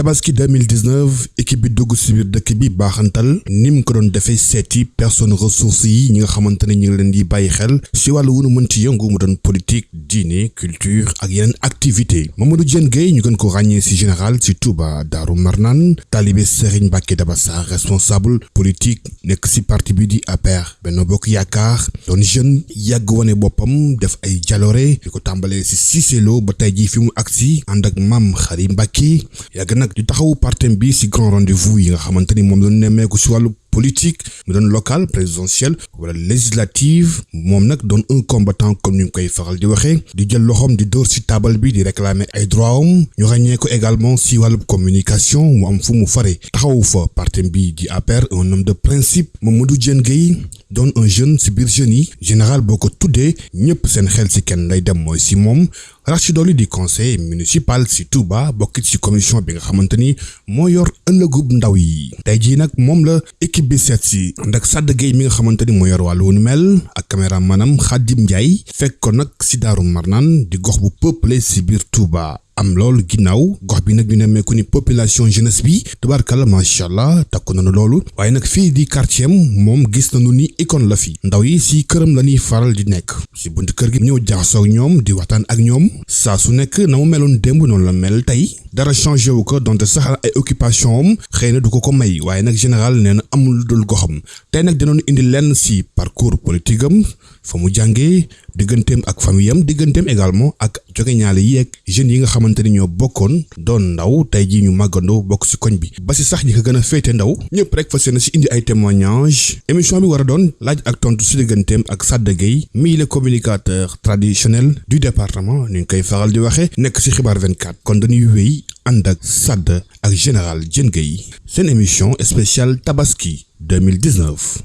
tabaski 2019 équipe bi dugg si biir dëkk bi baaxantal ni mu ko doon defee seeti personne ressources yi ñi nga xamante ne ñu ngi leen di bàyyi xel si wàllu wu nu mën ci yëngu mu doon politique diine culture ak yeneen activité Mamadou Diène Gueye ñu gën ko ràññee si général si Touba Darou Marnane talibé Serigne Mbacké Daba Sarr responsable politique nekk si parti bi di APR Benno Bokk Yaakaar doon jeune yàgg wane boppam def ay jaloore di ko tàmbalee si Cissé Lo ba tey jii fi mu agsi ànd ak Mame Khary Mbacké yàgg nag di taxawu partem bi si grand rendez-vous yi nga xamante ni moom doon nemmeeku si wàllu politique mu doon local présidentiel wala législative moom nag doon un combattant comme ni ñu koy faral di waxee di jël loxoom di dóor si taabal bi di réclamer ay droit am ñu ràññee ko également si wàllu communication mu am fu mu fare taxawu fa partem bi di APR un homme de principe Mamadou Diène Gueye doon un jeune si biir jeunes yi général boo ko tuddee ñëpp seen xel si kenn lay dem mooy si moom rax ci dolli di conseil municipal si Touba bokkit ci commission bi nga xamante ni moo yor ëllëgub ndaw yi tey jii nag moom la équipe bi seet si ànd ak Sada Gueye mi nga xamante ni moo yor wàllu nu mel ak caméra manam Khadim Ndiaye fekk ko nag si Darou Marnane di gox bu peuplé si biir Touba am loolu ginnaaw gox bi nag ñu nemmeeku ni population jeunesse bi tubaarkalla macha allah takku nañu loolu waaye nag fii di quartier am moom gis nañu ni icône la fi ndaw yi si këram la ñuy faral di nekk si buntu kër gi ñëw jaxasoo ak ñoom di waxtaan ak ñoom saa su nekk na mu meloon démb noonu la mel tey dara changé wu ko donte sax ay occupation am xëy na du ko may waaye nag général nee na amul dul goxam tey nag dinañu indi lenn si parcours politique am fa mu jàngee digganteem ak famille am digganteem également ak joge ñaale yi ak jeunes yi nga xamante ni ñoo bokkoon doon ndaw tey jii ñu màggandoo bokk si koñ bi ba si sax ñi ko gën a féete ndaw ñëpp rek fas yéene si indi ay témoignages émission bi war a doon laaj ak tontu si digganteem ak Sada Gueye mi le communicateur traditionnel du département ni ñu koy faral di waxee nekk si xibaar 24 kon dañuy wéy ànd ak Sada ak général Diène Gueye seen émission spéciale tabaski 2019.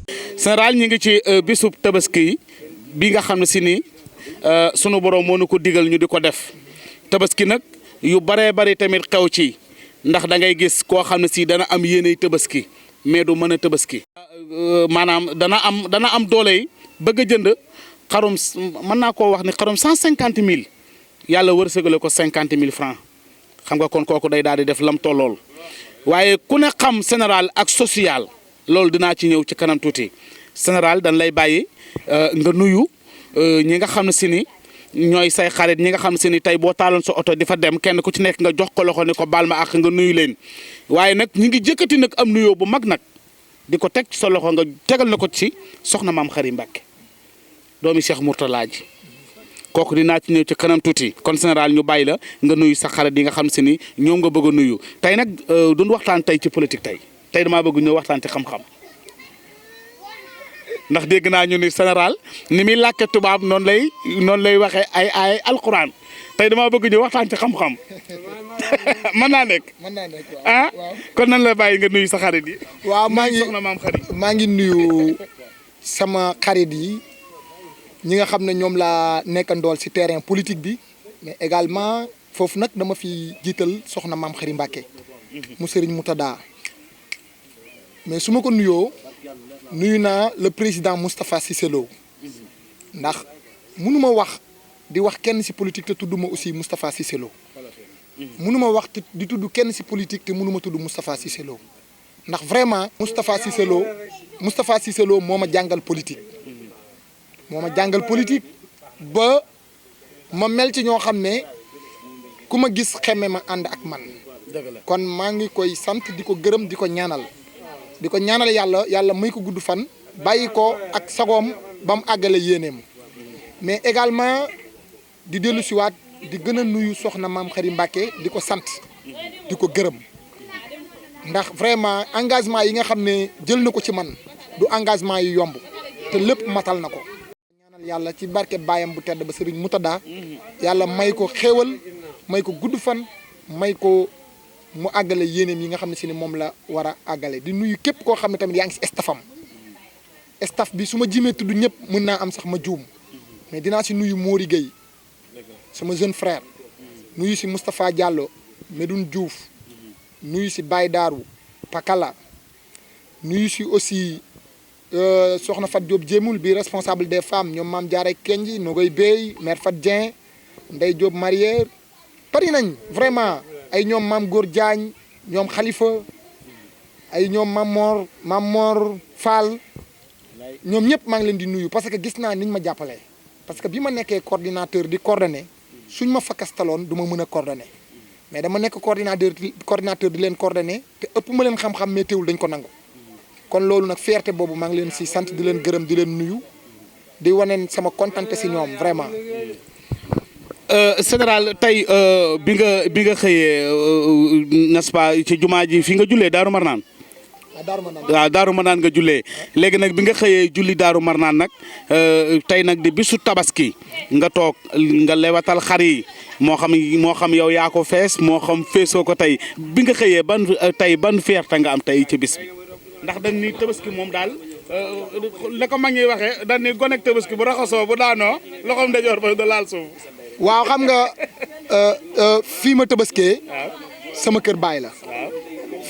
général ñi ngi ci bisub tabaski bi nga xam ne si ni sunu borom moo nu ko digal ñu di ko def tabaski nag yu baree bari tamit xew ci ndax da ngay gis koo xam ne si dana am yéeney tabaski mais du mën a tabaski. maanaam dana am doole yi bëgg a jënd xarum mën naa koo wax ne xarum 150 000 yàlla wërsëgale ko 50 000 francs xam nga kon kooku day daal di def lam tollool waaye ku ne xam général ak social loolu dinaa ci ñëw ci kanam tuuti général dañ lay bàyyi. nga nuyu ñi nga xam ne si ni ñooy say xarit ñi nga xam ne si ni tey boo taaloon sa oto di fa dem kenn ku ci nekk nga jox ko loxo ni ko baal ma ak nga nuyu leen waaye nag ñi ngi jëkkati nag am nuyoo bu mag nag di ko teg ci sa loxo nga tegal na ko ci soxna Mame Khary Mbacké doomi Cheikh Mourtala ji kooku dinaa ci ñëw ci kanam tuuti kon général ñu bàyyi la nga nuyu sa xarit yi nga xam ne si ni ñoom nga bëgg a nuyu tey nag duñ waxtaan tey ci politique tey damaa bëgg ñëw waxtaan ci xam-xam. ndax dégg naa ñu ni général ni muy làkke tubaab noonu lay waxee ay alquran tey damaa bëgg ñu waxtaan ci xam-xam mën naa nekk ah kon nan la bàyyi nga nuyu sa xarit yi. waaw soxna Mame Khary maa ngi nuyu sama xarit yi ñi nga xam ne ñoom laa nekkandool ci terrain politique bi mais également foofu nag dama fi jiital soxna Mame Khary Mbacké mu Serigne Moutada mais su ma ko nuyoo. nuyu naa le président Moustapha Cissé Lo ndax mënuma wax di wax kenn ci politique te tudduma aussi Moustapha Cissé Lo mënuma wax di tudd kenn ci politique te mënuma tudd Moustapha Cissé Lo ndax vraiment Moustapha Cissé Lo moo ma jàngal politique ba ma mel ci ñoo xam ne ku ma gis xemme ma ànd ak man kon maa ngi koy sant di ko gërëm di ko ñaanal yàlla may ko gudd fan bàyyi ko ak sagoom ba mu àggale yéeneem mais également di dellu siwaat di gën a nuyu soxna Mame Khary Mbacké di ko sant di ko gërëm ndax vraiment engagement yi nga xam ne jël na ko ci man du engagement yu yomb te lépp matal na ko ñaanal yàlla ci barke baayam bu tedd ba Serigne Moutada yàlla may ko xéewal may ko gudd fan may ko mu àggale yéeneem yi nga xam ne si ni moom la war a àggale di nuyu képp koo xam ne tamit yaa ngi si staff bi su ma jimee tudd ñëpp mën naa am sax ma juum mais dinaa si nuyu Mori Gueye sama jeune frère nuyu si Moustapha Diallo Medoune Diouf nuyu si Baye Darou Pakala nuyu si aussi soxna Fat Diop Jéemul bi responsable des femmes ñoom Mame Diarra Kenji Nogoy Bey mère Fat Dieng Ndeye Diop Marière bari nañ vraiment ay ñoom Mame Góor Diagne ñoom Khalifa ay ñoom Mamor Fall ñoom ñëpp maa ngi leen di nuyu parce que gis naa niñ ma jàppalee parce que bi ma nekkee coordinateur di coordonné suñ ma fakastaloon du ma mën a coordonné mais dama nekk coordinateur di leen coordonné te ëpp ma leen xam-xam mais teewul dañ ko nangu kon loolu nag fierté boobu maa ngi leen si sant di leen gërëm di leen nuyu di wane sama kontante si ñoom vraiment. général tey bi nga xëyee n'est-ce pas ci jumaa ji fi nga jullee Daaru Marnaan. waaw Daaru Marnaan nga jullee léegi nag bi nga xëyee julli Daaru Marnaan nag tey nag di bisu tabaski nga toog nga lewatal xar yi moo xam yow yaa ko fees moo xam feesoo ko tey bi nga xëyee ban fierté nga am tey ci bis bi ndax dañ ni tabaski moom daal la ko mag ñi waxee dañ ni gonek tabaski bu raxasoo bu daanoo loxoom ndajoor ba da laal suuf. waaw xam nga fii ma tabaskee sama kër baay la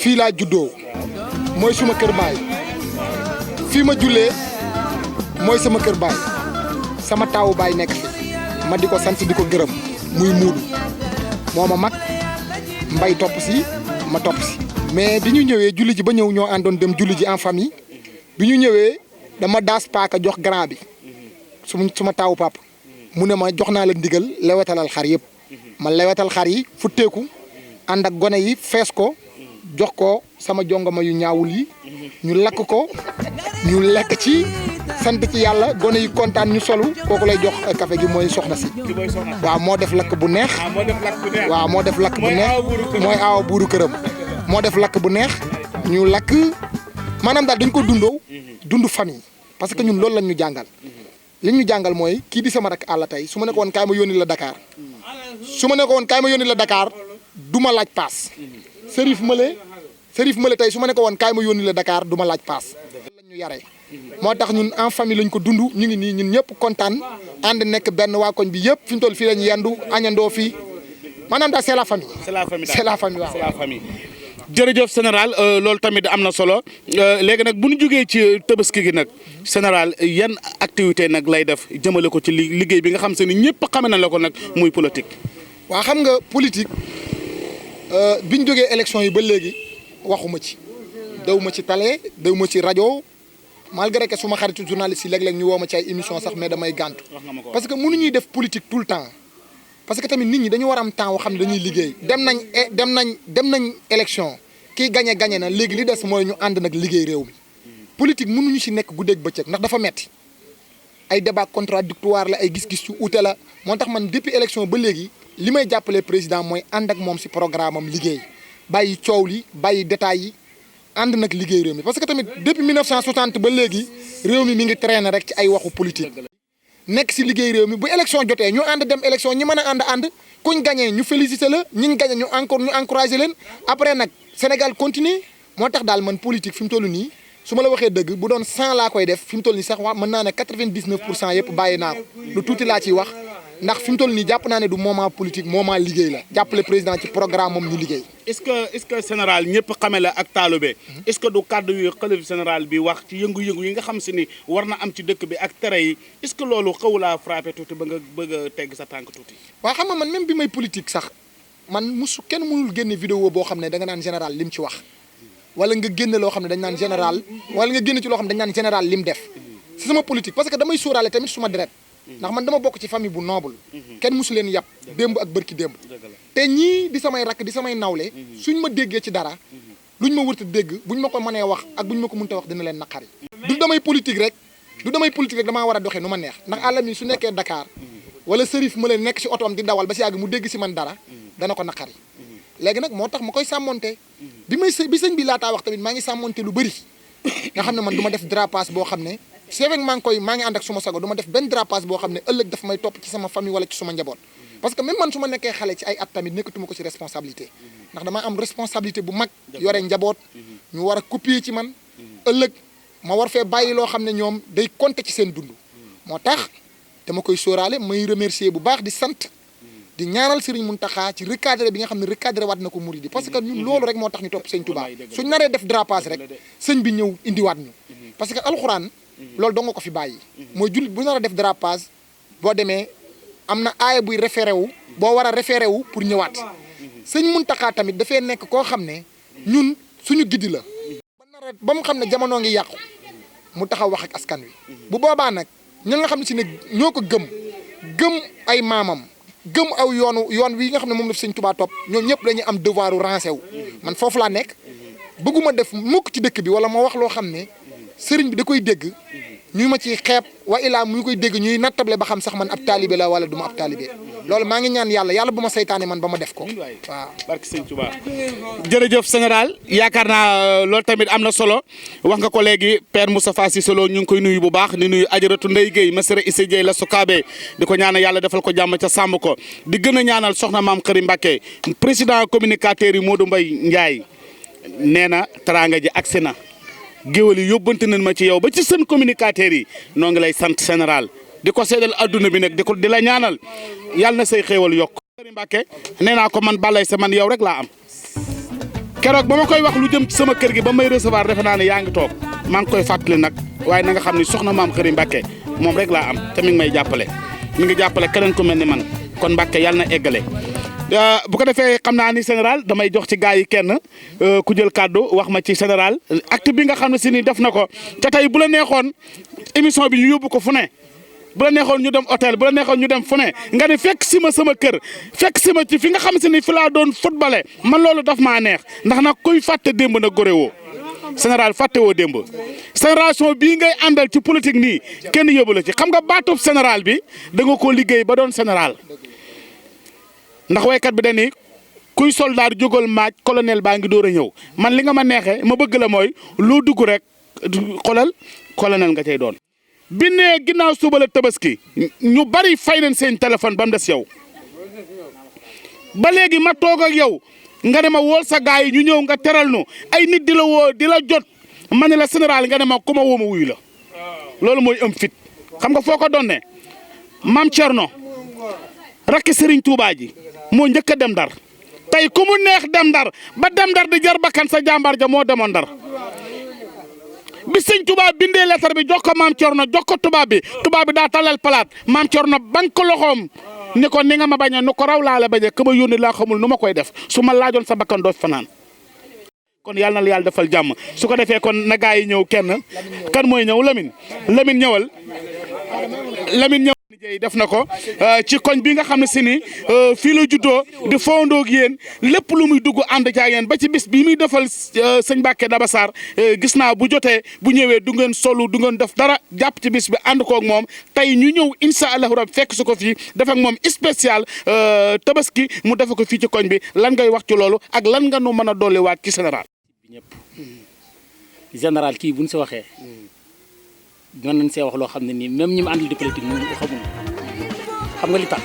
fii laa juddoo mooy suma kër baay fii ma jullee mooy sama kër baay sama taawu baay nekk fi ma di ko sant di ko gërëm muy muudu moo ma mag mbay topp si ma topp si mais bi ñu ñëwee julli ji ba ñëw ñoo àndoon dem julli ji en famille bi ñu ñëwee dama daas paaka jox grand bi suma taawu papa mu ne ma jox naa la ndigal lewetalal xar yëpp ma lewetal xar yi futteeku ànd ak gone yi fees ko jox ko sama jongama yu ñaawul yi ñu lakk ko ñu lekk ci sant ci yàlla gone yi kontaan ñu solu kooku lay jox café gi mooy soxna si waaw moo def lakk bu neex waaw moo def lakk bu neex mooy aawa buuru këram moo def lakk bu neex ñu lakk maanaam daal dañ ko dund famille parce que ñun loolu lañ ñu jàngal li ñu jàngal mooy kii di sama rak àll tey su ma ne ko woon kaay ma yónni la Dakar du ma laaj paas Serif Mële tey su ma ne ko woon kaay ma yónni la Dakar du ma laaj paas lañ ñu yaree moo tax ñun en famille lañ ko dund ñu ngi nii ñun ñëpp kontaan ànd nekk benn waa koñ bi yëpp fi ñu toll fii lañu yendu añandoo fii maanaam daal c'est la famille waaw jërëjëf général loolu tamit am na solo léegi nag bu ñu jógee ci tabaski gi nag général yan activité nag lay def jëmale ko ci liggéey bi nga xam se ni ñëpp xame na la ko nag muy politique. waa xam nga politique bi ñu jógee élection yi ba léegi waxuma ci daw ma ci télé daw ma ci rajo malgré que suma xaritu journaliste yi léeg-léeg ñu woo ma ci ay émission sax mais damay gàntu parce que mënuñuy def politique tout le temps. parce que tamit nit ñi dañu war am temps woo xam ne dañuy liggéey dem nañ élection kii gagné na léegi li des mooy ñu ànd nag liggéey réew mi politique mënuñu ci nekk guddeeg bëccëg ndax dafa metti ay débat contradictoire la ay gis-gis yu uute la moo tax man depuis élection ba léegi li may jàppale président mooy ànd ak moom ci programme am liggéey bàyyi coow li bàyyi détails yi ànd nag liggéey réew mi parce que tamit depuis 1960 ba léegi réew mi ngi traîner rek ci ay waxu politique. nekk si liggéey réew mi bu élection jotee ñu ànd dem élection ñi mën a ànd kuñ gagné ñu félicité la ñiñ gagné ñu encouragé leen après nag Sénégal continue moo tax daal man politique fi mu toll nii su ma la waxee dëgg bu doon 100 laa koy def fi mu toll nii sax mën naa ne 99% yëpp bàyyi naa ko lu tuuti laa ciy wax ndax fi mu toll nii jàpp naa ne du moment politique moment liggéey la jàppale président ci programme moom ñu liggéey. est-ce que général ñëpp xame la ak taalibe est-ce que du kàddu yu xalif général bi wax ci yëngu-yëngu yi nga xam si ni war na am ci dëkk bi ak tere yi est-ce que loolu xaw laa frappé tuuti ba nga bëgg a tegg sa tànk tuuti. waaw xam nga man même bi may politique sax man kenn mënul génne vidéo boo xam ne da nga naan général lim ci wax wala nga génne loo xam ne dañ naan général wala nga génne ci loo xam ne dañ naan général lim def si sama politique parce que damay sóoraale tamit suma deret ndax man dama bokk ci famille bu noble kenn mosu leen yàpp démb ak bërki démb te ñii di samay rakk di samay nawle suñ ma déggee ci dara luñ ma wërta dégg buñ ma ko mënee wax ak buñ ma ko mënta wax dina leen naqari du damay politique rek damaa war a doxee nu ma neex ndax àlla mi su nekkee Dakar wala Serif ma leen nekk si otoom di dawal ba si yàgg mu dégg si man dara dana ko naqari léegi nag moo tax ma koy sàmmonte bi sëñ bi laataa wax tamit maa ngi sàmmonte lu bëri nga xam ne man du ma def dérapage boo xam ne c'est vrai maa ngi ànd ak suma sago du ma def benn dérapage boo xam ne ëllëg daf may topp ci sama famille wala ci suma njaboot parce que même man su ma nekkee xale ci ay at tamit nekkatuma ko ci responsabilité ndax damaa am responsabilité bu mag yore njaboot ñu war a copier ci man ëllëg ma war fee bàyyi loo xam ne ñoom day compter ci seen dund moo tax dama koy sóoraale may remercier bu baax di sant di ñaanal Serigne Mountakha ci recadré bi nga xam ne recadré waat na ko murid yi parce que ñun loolu rek moo tax ñu topp sëñ Touba suñ naree def dérapage rek sëñ bi ñëw indiwaat ñu parce que alxuraan loolu dong nga ko fi bàyyi mooy jullit bu nar a def dérapage boo demee am na aaya buy référé wu boo war a référé wu pour ñëwaat sëñ Mountakha tamit dafay nekk koo xam ne ñun suñu giddi la ba mu xam ne jamono ngi yàqu mu taxaw wax ak askan wi bu boobaa nag ñi nga xam ne si ne ñoo ko gëm ay maamam gëm aw yoon wi nga xam ne moom la Sëñ Tuubaa topp ñoom ñëpp dañuy am devoiru rancé wu man foofu laa nekk bëgguma def mukk ci dëkk bi wala ma wax loo xam ne sëriñ bi da koy dégg ñu ma ciy xeeb wa ilaa mu koy dégg ñuy nattable ba xam sax man ab taalibe la wala du ma ab taalibe loolu maa ngi ñaan yàlla bu ma saytaane man ba ma def ko waaw. barke Sëñ Tuubaa jërëjëf général yaakaar naa loolu tamit am na solo wax nga ko léegi Père Moustapha Cissé Lo ñu ngi koy nuyu bu baax di nuyu Ajaratu Ndeye Guèye Massiré Issa Dieye la Sukaabe di ko ñaanal yàlla defal ko jàmm ca sàmm ko di gën a ñaanal soxna maam Xëri Mbàkke président communicateur yi Modou Mbaye Ndiaye nee na teraanga ji agsi na géwél yi yóbbante nañ ma ci yow ba ci seen communicateurs yi noo ngi lay sant général di ko seedal adduna bi nag di la ñaanal yàlla na say xéewal yokk Xëri Mbàkke nee naa ko man balay sa man yow rek laa am keroog ba ma koy wax lu jëm ci sama kër gi ba may recevoir defe naa ne yaa ngi toog maa ngi koy fàttali nag waaye na nga xam ni soxna maam Xëri Mbàkke moom rek laa am te mi ngi may jàppale mi ngi jàppale keneen ku mel ni man kon Mbàkke yàlla na eggale bu ko defee xam naa ni général damay jox ci gars yi kenn ku jël kàddu wax ma ci général acte bi nga xam ne si ni def na ko te tey bu la neexoon émission bi ñu yóbbu ko fu ne bu la neexoon ñu dem hôtel bu la neexoon ñu dem fu ne nga ne fekk si ma sama kër fekk si ma ci fi nga xam si ni fi laa doon footballé man loolu daf maa neex ndax nag kuy fàtte démb na gore woo général fàtte woo démb génération bii ngay àndal ci politique nii kenn yóbbu la ci xam nga baatub général bi da nga koo liggéey ba doon général ndax waykat bi dañuy kuy soldat jógal maaj colonel baa ngi door a ñëw man li nga ma neexee ma bëgg la mooy loo dugg rek xolal colonel nga cay doon. bi nee ginnaaw suba la tabaski ñu bari fay nañ seen téléphone ba mu des yow ba léegi ma toog ak yow nga ne ma wool sa gars yi ñu ñëw nga teral nu ay nit di la woo di la jot ma ne la général nga ne ma ku ma woo ma wuyu la loolu mooy am fit xam nga foo ko doon ne maam Thierno rakki Serigne Touba ji moo njëkk a dem Ndar tey ku mu neex dem Ndar ba dem Ndar di jar bakkan sa jàmbaar ja moo demoon Ndar bi Sëñ Touba bindee lettre bi jox ko maam Thierno jox ko tubaab bi daa talal palaat maam Thierno bank ko loxoom ni ko ni nga ma bañee nu ko raw laa la bañee ka ma yónni laa xamul nu ma koy def su ma laajoon sa bakkan doo fanaan kon yàlla na la yàlla defal jàmm su ko defee kon na gaa yi ñëw kenn kan mooy ñëw Lamine ñëwal Lamine ñëw def na ko ci koñ bi nga xam ne si ni fii la juddoo di fondoo ak yéen lépp lu muy dugg ànd ca yéen ba ci bis bi muy defal sëñ Mbàkke Dabassar gis naa bu jotee bu ñëwee du ngeen solu du ngeen def dara jàpp ci bis bi ànd koog moom tey ñu ñëw incha allahu rabbi fekk su ko fii def ak moom spécial tabaski mu defe ko fii ci koñ bi lan ngay wax ci loolu ak lan nga nu mën a dolliwaat ci général. général kii bu ñu si waxee. mën nañ see wax loo xam ne nii même ñi mu àndal di politique moom xamuñ xam nga li tax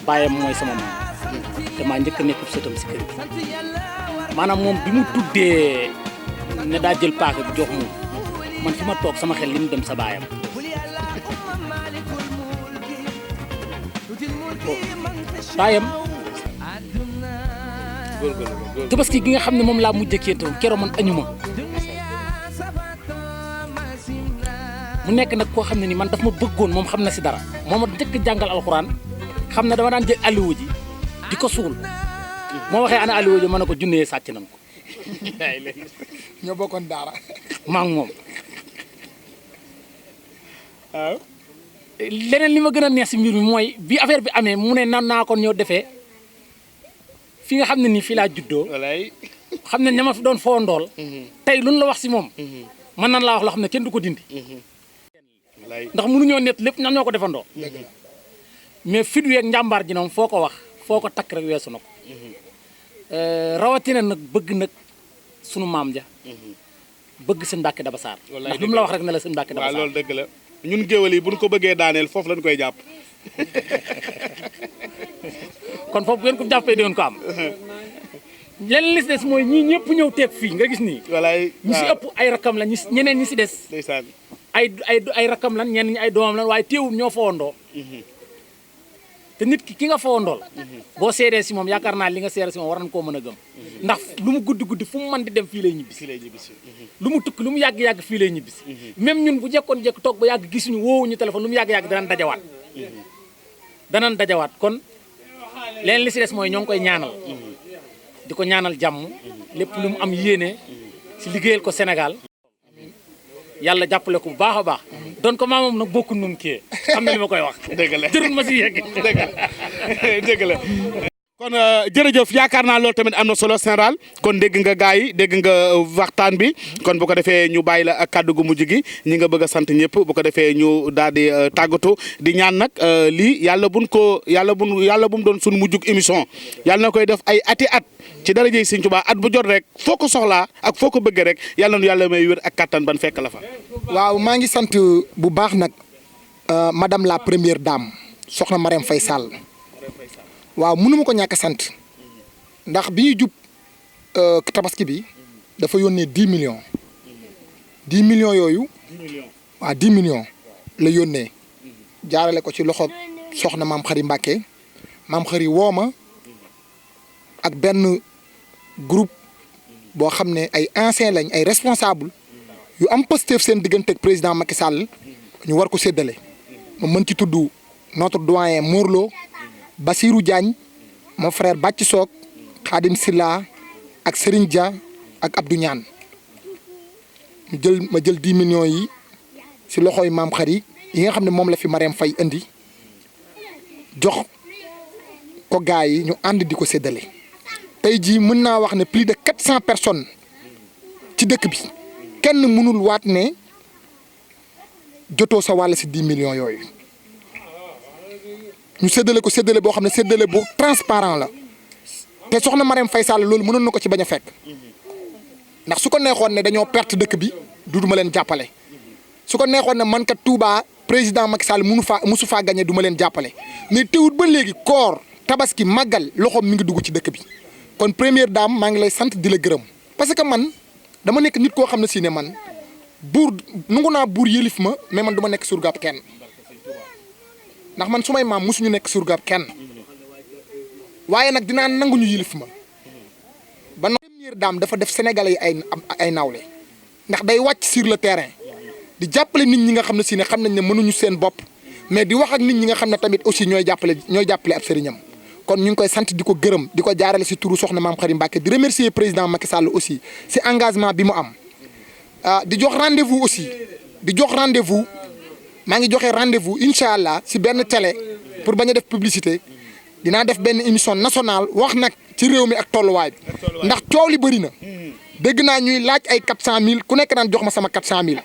bàyyam mooy sama maam te maa njëkk a nekk sëtam si kër gi maanaam moom bi mu tuddee ne daa jël paaka bi jox moom man fi ma toog sama xel li mu dem sa baayam baayam tabaski gi nga xam ne moom laa mujjee kéentoon keroog man añuma mu nekk nag koo xam ne ni man daf ma bëggoon moom xam na si dara moo ma njëkk jàngal alxuraan xam ne dama daan jël alluwa ji di ko suul moo waxee ana alluwa ji ma ne ko junnee sàcc nañ ko ñoo bokkoon daara maa ngi moom waaw leneen li ma gën a neex si mbir mi mooy bi affaire bi amee mu ne nan naa kon ñëw defee fi nga xam ne nii fii laa juddoo xam ne ña ma fi doon foo ndool tey luñ la wax si moom man nan laa wax loo xam ne kenn du ko dindi ndax mënuñoo net lépp ñan ñoo ko defandoo mais fit wi ak njàmbaar ji noom foo ko wax foo ko takk rek weesu na ko rawatina nag bëgg nag sunu maam ja bëgg sëñ Mbàkke Dabassar ndax lu mu la wax rek ne la sëñ Mbàkke Dabassar waaw loolu dëgg la ñun géwél yi buñ ko bëggee daaneel foofu lañ koy jàpp kon foofu ngeen ko jàppee di ngeen ko am leneen li si des mooy ñii ñëpp ñëw teeg fii nga gis nii walaay ñi si ëpp ay rakam la ñeneen ñi si des ndeysaan ay rakam lan ñenn ñi ay doomam lan waaye teewul ñoo fawandoo te nit ki nga fawandool boo seedee si moom yaakaar naa li nga seede si moom war nañ koo mën a gëm ndax lu mu guddi fu mu mën di dem fii lay ñibbisi lu mu tukki lu mu yàgg-yàgg fii lay ñibbisi même ñun bu jekkoon jekk toog ba yàgg gisuñu woowuñu téléphone lu mu yàgg-yàgg danañ dajawaat kon leen li si des mooy ñoo ngi koy ñaanal di ko ñaanal jàmm lépp lu mu am yéene si liggéeyal ko Sénégal yàlla jàppale ko bu baax a baax doon ko maamam nag bokku nun kii xam na li ma koy wax. dëgg la jërul ma si yegg. dëgg la kon jërëjëf yaakaar naa loolu tamit am na solo général kon dégg nga gars yi dégg nga waxtaan bi kon bu ko defee ñu bàyyi la ak kàddu gu mujj gi ñi nga bëgg a sant ñëpp bu ko defee ñu daal di tàggatu di ñaan nag lii yàlla bu mu doon suñu mujjug émission yàlla na koy def ay ati at ci darajey Sëñ Tuubaa at bu jot rek foo ko soxlaa ak foo ko bëggee rek yàlla nu yàlla may wér ak kattan ban fekk la fa. waaw maa ngi sant bu baax nag madame la première dame soxna Marème Faye Sall. waaw mënu ma ko ñàkk sant ndax bi ñuy jub tabaski bi dafa yónnee 10 millions 10 millions yooyu waaw 10 millions la yónnee jaarale ko ci loxo soxna maam Xari Mbàkke maam Xari woo ma ak benn groupe boo xam ne ay anciens lañ ay responsable yu am Pastef seen diggante ak président Macky Sall ñu war ko séddale ma mën ci tudd notre doyen Morlo Basirou Diagne mon frère Bàcci Soog Khadim Silla ak Serigne Dia ak Abdou Ñaan ma jël 10 millions yi si loxoy maam Xari yi nga xam ne moom la fi Marème Faye indi jox ko gars yi ñu ànd di ko séddale tey jii mën naa wax ne plus de 400 personnes ci dëkk bi kenn mënul waat ne jotoo sa wàll si 10 millions yooyu ñu séddale ko séddale boo xam ne séddale bu transparent la te soxna Marème Faye Sall loolu mënoon na ko ci bañ a fekk ndax su ko neexoon ne dañoo perte dëkk bi duma leen jàppale su ko neexoon ne man kat Touba président Macky Sall musu faa gagné du ma leen jàppale mais teewut ba léegi koor tabaski màggal loxoom mi ngi dugg ci dëkk bi kon première dame maa ngi lay sant di la gërëm parce que man dama nekk nit koo xam ne si ne man buur nangu naa buur yëlif ma mais man du ma nekk surgaab kenn ndax man su may maam mosuñu nekk surgaab kenn waaye nag dinaa nangu ñu yilif ma ba première dame dafa def sénégalais yi ay nawle ndax day wàcc sur le terrain di jàppale nit ñi nga xam ne si ne xam nañ ne mënuñu seen bopp mais di wax ak nit ñi nga xam ne tamit aussi ñooy jàppale ab sëriñam kon ñu ngi koy sant di ko gërëm di ko jaarale si turu soxna maam Xari Mbàkke di remercier président Macky Sall aussi si engagement bi mu am di jox rendez-vous aussi maa ngi joxe rendez-vous incha allah si benn télé pour bañ a def publicité dinaa def benn émission nationale wax nag ci réew mi ak tolluwaay bi ndax coow li bëri na dégg naa ñuy laaj ay 400000 ku nekk naan jox ma sama 400000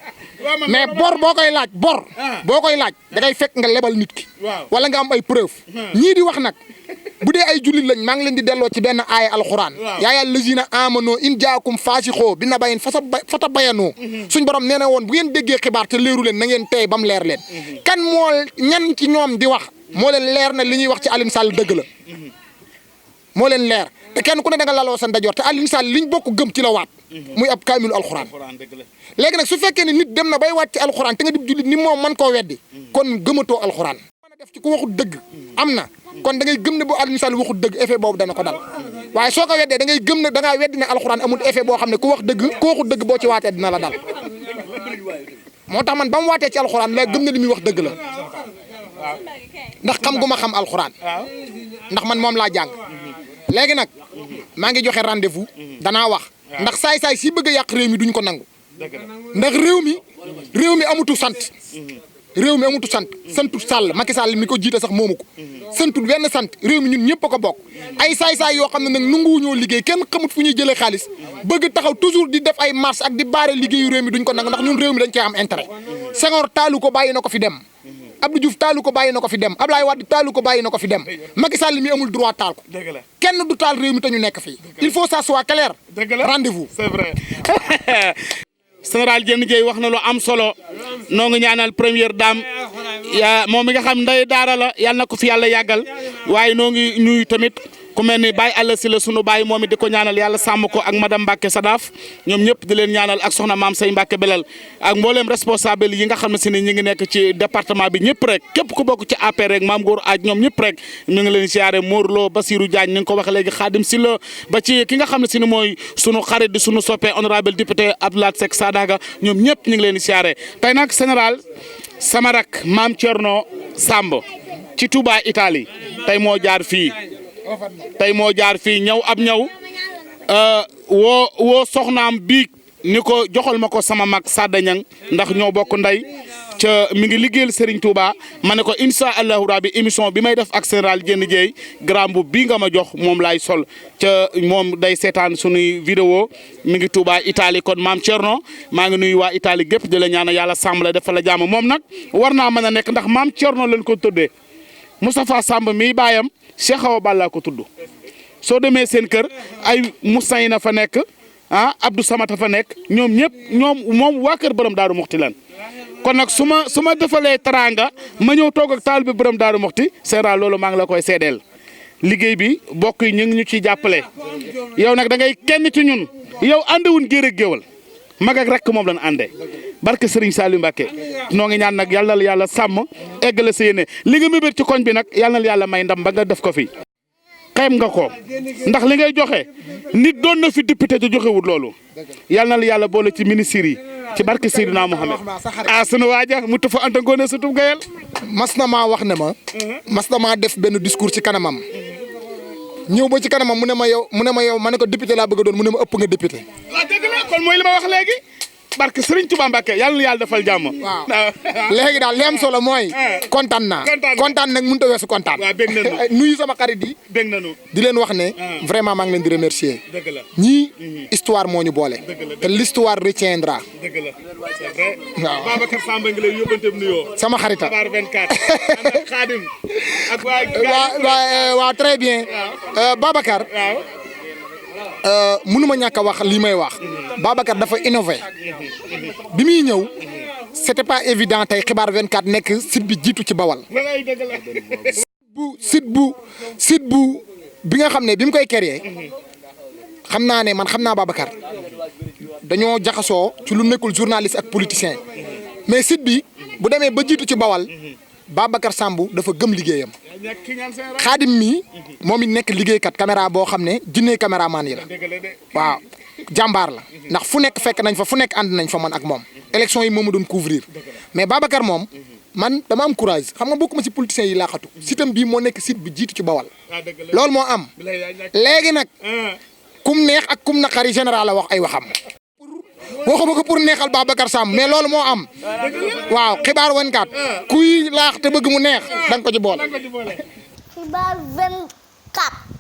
mais bor boo koy laaj da ngay fekk nga lebal nit ki wala nga am ay preuve ñii di wax nag bu dee ay jullit lañ maa ngi leen di delloo ci benn aaya alxuraan yaa ayyuhal lazina aamanu in jaakum faasiqun bi nabain fatabayyanu suñ borom nee na woon bu ngeen déggee xibaar te leeru leen na ngeen tey ba mu leer leen kan moo ñan ci ñoom di wax moo leen leer na li ñuy wax ci Alioune Sall dëgg la moo leen leer te kenn ku ne da nga laloo sa ndajoor te Alioune Sall liñ bokk gëm ci la waat muy ab kaamilu alxuraan léegi nag su fekkee ne nit dem na bay waat ci alxuraan te nga dib jullit ni moom man koo weddi kon gëmatoo alxuraan mën a def ci ku waxut dëgg am na kon da ngay gëm ne bu Alioune Sall waxut dëgg effet boobu dana ko dal waaye soo ko weddee da ngay gëm ne da ngaa weddi ne alxuraan amul effet boo xam ne ku wax dëgg ku waxut dëgg boo ci waatee dina la dal moo tax man ba mu waatee ci alxuraan laa gëm ne li muy wax dëgg la ndax xam gu ma xam alxuraan ndax man moom laa jàng léegi nag maa ngi joxe rendez-vous danaa wax ndax saay-saay si bëgg a yàq réew mi duñ ko nangu ndax réew mi amutu sant santu Sall Macky Sall mi ko jiite sax moomu ko santul benn sant réew mi ñun ñëpp a ko bokk ay saay-saay yoo xam ne nag nanguwuñoo liggéey kenn xamut fu ñuy jëlee xaalis bëgg taxaw toujours di def ay marche ak di baare liggéeyu réew mi duñ ko nangu ndax ñun réew mi dañ cee am intérêt Senghor taalu ko bàyyi na ko fi dem Abdou Diouf taalu ko bàyyi na ko fi dem Ablaye Wade taalu ko bàyyi na ko fi dem Macky Sall mi amul droit taal ko kenn du taal réew mi te ñu nekk fii il faut ça soit clair rendez-vous c'est vrai général Diène Dieye wax na lu am solo noo ngi ñaanal première dame moom mi nga xam nday daara la yàlla na ko fi yàlla yàggal waaye noo ngi ñuy tamit ku mel ni Baye Alla si la sunu baay moom it di ko ñaanal yàlla sàmm ko ak madame Mbacke Sadaf ñoom ñëpp di leen ñaanal ak soxna maam Say Mbacke Belal ak mbooleem responsable yi nga xam ne si ni ñi ngi nekk ci département bi ñëpp rek képp ku bokk ci APR rek maam Góor Aaj ñoom ñëpp rek ñu ngi leen siyaare Morlo Basirou Diagne ni nga ko waxee léegi Khadim Silla ba ci ki nga xam ne si ni mooy sunu xarit di sunu soppe honorable député Abdoulaye Seck Sadaga ñoom ñëpp ñu ngi leen di siyaare tey nag général sama rak maam Thierno Samb ci Touba Italie tey moo jaar fii ñëw ab ñëw woo soxnaam bii ni ko joxal ma ko sama mag Sada Ñang ndax ñoo bokk ndey ca mi ngi liggéeyal Serigne Touba ma ne ko incha allahu rabi émission bi may def ak général Diène Dieye grand bu bii nga ma jox moom laay sol ca moom day seetaan sunuy vidéo mi ngi Touba Italie kon maam Thierno maa ngi nuyu waa Italie gépp di la ñaanal yàlla sàmm la defal la jàmm moom nag war naa mën a nekk ndax maam Thierno lañ ko tuddee Moustapha Samb mii baayam Cheikh Awa Balla ko tudd soo demee seen kër ay Moussa na fa nekk Abdou Samata fa nekk ñoom ñëpp moom waa kër borom Daaru Muxti lan kon nag su ma defalee teraanga ma ñëw toog ak taalibe borom Daaru Muxti seera loolu maa ngi la koy seedeel liggéey bi bokk yi ñu ngi ñu ciy jàppale yow nag da ngay kenn ci ñun yow àndewun géer ak géwal mag ak rek moom lañ àndee barke Serigne Saliou Mbacké noo ngi ñaan nag yàlla na yàlla sàmm eggale sa yéene li nga mébét ci koñ bi nag yàlla na yàlla may ndam ba nga def ko fi xeem nga ko ndax li ngay joxe nit doon na fi député te joxewul loolu yàlla na la yàlla boole ci ministère yi ci barke Seydina Mohamed sunu waaja mu tufa anta ngoone sutub gayal mas na maa wax ne ma mas na maa def benn discours ci kanamam ñëw ba ci kanamam mu ne ma yow ma ne ko député laa bëgg a doon mu ne ma ëpp nga député waaw dëgg la kon mooy li ma wax léegi barke Serigne Touba Mbacké yàlla na yàlla defal jàmm waaw léegi daal li am solo mooy kontaan naa kontaan nag mënut a weesu kontaan waaw bég nañu nuyu sama xarit yi bég nañu di leen wax ne vraiment maa ngi leen di remercier dëgg la ñii histoire moo ñu boole te l'histoire retiendra dëgg la c'est vrai waaw Babacar Samba ngi lay yóbbante nuyoo sama xarita Bar 24 ak Khadim ak waaw très bien Babacar mënuma ñàkk a wax lii may wax Babacar dafa innové bi muy ñëw c'était pas évident tey xibaar 24 nekk site bi jiitu ci Bawal site bu bi nga xam ne bi mu koy créer xam naa ne man xam naa Babacar dañoo jaxasoo ci lu nekkul journaliste ak politicien mais site bi bu demee ba jiitu ci Bawal Babacar Samb dafa gëm liggéeyam Xaadim mi moom it nekk liggéeykat caméra boo xam ne jinnee caméraman yi la waaw jàmbaar la ndax fu nekk fekk nañ fa fu nekk ànd nañ fa man ak moom élection yi moom ma doon couvrir mais Babacar moom man dama am courage xam nga bokkuma ci politiciens yi laaxatu sitam bii moo nekk site bi jiitu ci Bawal loolu moo am léegi nag kum neex ak kum naqari général la wax ay waxam waxuma ko pour neexal Babacar Samb mais loolu moo am waaw xibaar 24 kuy laax te bëgg mu neex da nga ko ci boole. xibaar 24.